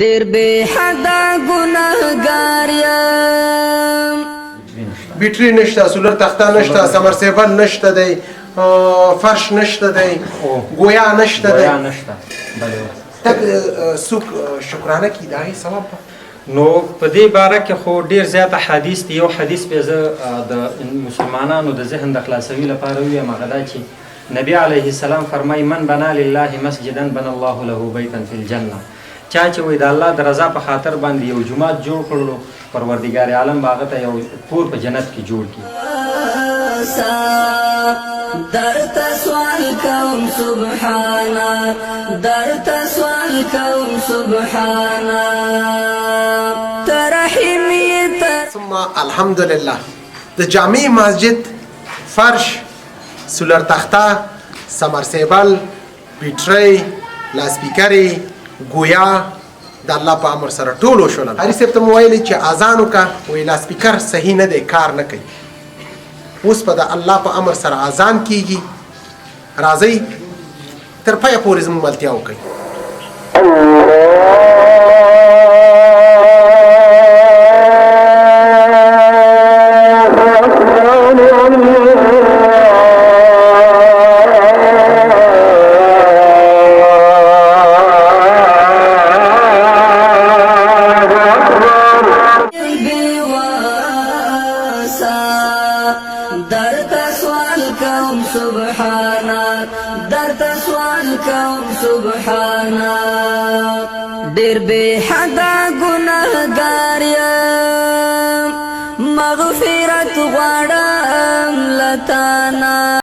ډېر بې حده ګناهګار یم بیټري نشته، سولر تخته نشته، سمرسیبل نشته دی، فرش نشته دی، گویا نشته دی. تک څوک شکرانه کړي دا یې ثواب به. نو په دې باره کې خو ډېر زیات احادیث دي. یو حدیث به زه د مسلمانانو د ذهن د خلاصوي لپاره ووایم، هغه دا چې نبی علیه السلام فرمایي من بنا لله مسجدا بنا الله له بیتا فی الجنه. چا چې وایي د الله د رضا په خاطر باندې یو جومات جوړ کړلو، پروردګار عالم به هغه ته یو کور په جنت کې جوړ کړي. درته سوال کوم سبحانا، درته سوال کوم سبحانا، ته رحیم یې ته. ثم الحمدلله د جامع مسجد فرش، سولر تخته، سمرسیبل، بیټرۍ، لاسپیکرې، گویا د الله په امر سره ټول وشول. حارث صاحب ته مو ویلي چې اذان وکړه، وایي لاسپیکر صحیح نه دی، کار نه کوي. اوس په د الله په امر سره اذان کیږي. راځئ تر پایه پورې زموږ ملتیا وکړئ. درته سوال کوم سبحانا، درته سوال کوم سبحانا، ډېر بې حده ګناهګار یم، مغفرت غواړم له تا نه.